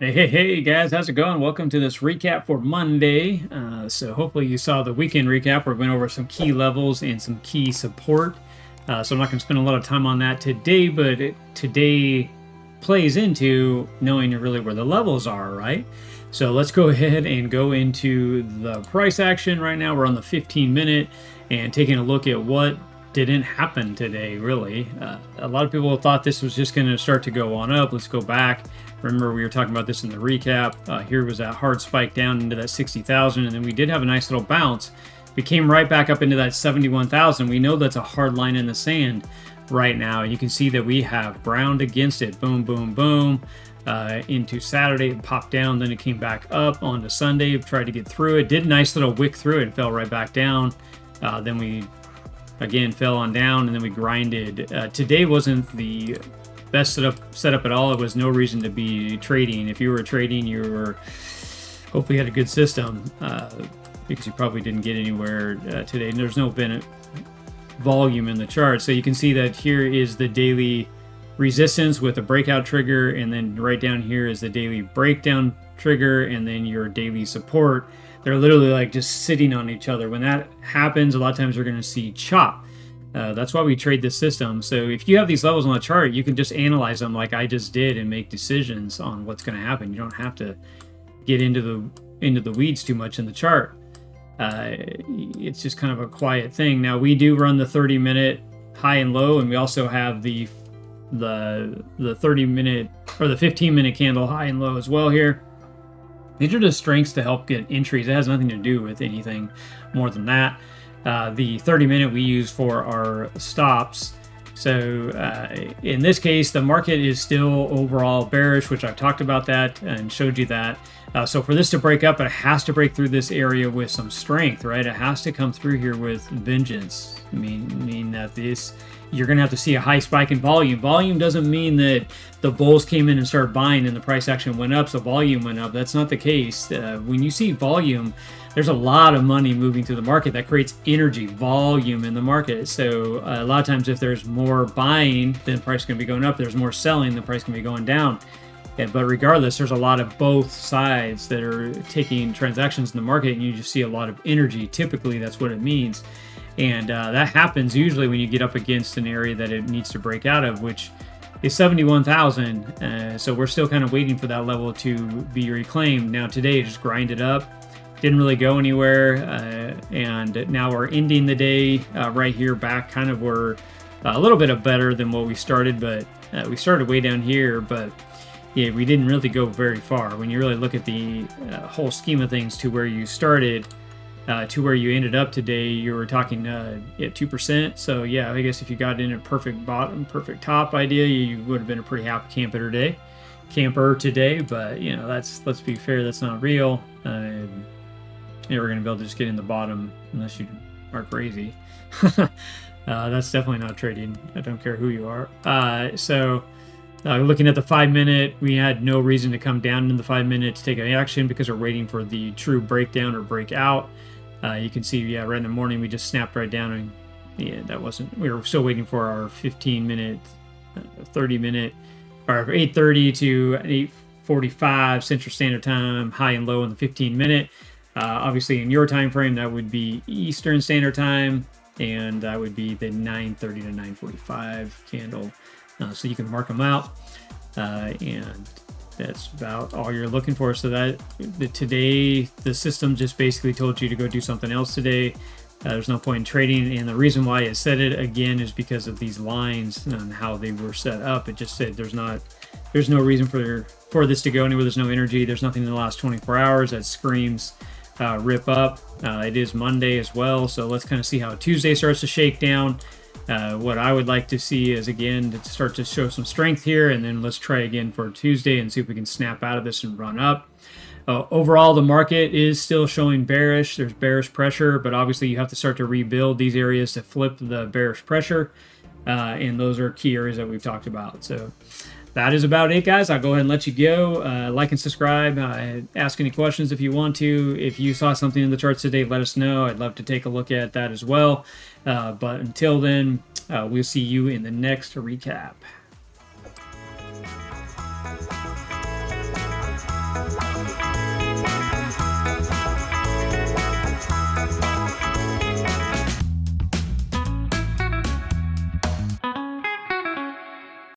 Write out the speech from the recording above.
Hey guys, how's it going? Welcome to this recap for Monday. So hopefully you saw the weekend recap where we went over some key levels and some key support. So I'm not going to spend a lot of time on that today, but today plays into knowing really where the levels are, right? So let's go ahead and go into the price action right now. We're on the 15-minute and taking a look at what didn't happen today, really. A lot of people thought this was just going to start to go on up. Let's go back. Remember, we were talking about this in the recap. Here was that hard spike down into that 60,000, and then we did have a nice little bounce. We came right back up into that 71,000. We know that's a hard line in the sand right now. You can see that we have browned against it. Boom, boom, boom. Into Saturday, it popped down. Then it came back up onto Sunday. Tried to get through it. Did a nice little wick through it and fell right back down. Then we again fell on down, and then we grinded. Today wasn't the best setup at all. It was no reason to be trading. If you were trading, you were hopefully had a good system, because you probably didn't get anywhere today. And there's no volume in the chart, so you can see that here is the daily resistance with a breakout trigger, and then right down here is the daily breakdown trigger, and then your daily support. They're literally like just sitting on each other. When that happens, a lot of times we're going to see chop. That's why we trade this system. So if you have these levels on the chart, you can just analyze them like I just did and make decisions on what's going to happen. You don't have to get into the weeds too much in the chart. It's just kind of a quiet thing. Now we do run the 30-minute high and low, and we also have the 30-minute or the 15-minute candle high and low as well here. These are just strengths to help get entries. It has nothing to do with anything more than that. The 30-minute we use for our stops. So in this case, the market is still overall bearish, which I've talked about that and showed you that. So for this to break up, it has to break through this area with some strength, right? It has to come through here with vengeance. I mean that you're going to have to see a high spike in volume. Volume doesn't mean that the bulls came in and started buying and the price action went up, so volume went up. That's not the case. When you see volume, there's a lot of money moving through the market. That creates energy, volume in the market. So a lot of times if there's more buying, then the price is going to be going up. If there's more selling, the price can be going down. But regardless, there's a lot of both sides that are taking transactions in the market, and you just see a lot of energy. Typically, that's what it means. And that happens usually when you get up against an area that it needs to break out of, which is 71,000. So we're still kind of waiting for that level to be reclaimed. Now today it just grinded up, didn't really go anywhere, and now we're ending the day right here back kind of where a little bit of better than what we started, but we started way down here, but yeah, we didn't really go very far. When you really look at the whole scheme of things to where you started, to where you ended up today, you were talking at 2%. So yeah, I guess if you got in a perfect bottom, perfect top idea, you would have been a pretty happy camper today. But you know, let's be fair, that's not real. You're never going to be able to just get in the bottom unless you are crazy. That's definitely not trading. I don't care who you are. Looking at the 5-minute, we had no reason to come down in the 5-minute to take an action because we're waiting for the true breakdown or breakout. You can see, yeah, right in the morning we just snapped right down, and yeah, we were still waiting for our 15-minute, 30-minute, or 8:30 to 8:45 Central Standard Time, high and low in the 15-minute. Obviously, in your time frame, that would be Eastern Standard Time, and that would be the 9:30 to 9:45 candle. So you can mark them out, and that's about all you're looking for. So today, the system just basically told you to go do something else today. There's no point in trading, and the reason why it said it again is because of these lines and how they were set up. It just said there's no reason for this to go anywhere. There's no energy. There's nothing in the last 24 hours that screams rip up. It is Monday as well, so let's kind of see how Tuesday starts to shake down. What I would like to see is, again, to start to show some strength here, and then let's try again for Tuesday and see if we can snap out of this and run up. Overall, the market is still showing bearish. There's bearish pressure, but obviously you have to start to rebuild these areas to flip the bearish pressure, and those are key areas that we've talked about. So that is about it, guys. I'll go ahead and let you go. Like and subscribe. Ask any questions if you want to. If you saw something in the charts today, let us know. I'd love to take a look at that as well. But until then, we'll see you in the next recap.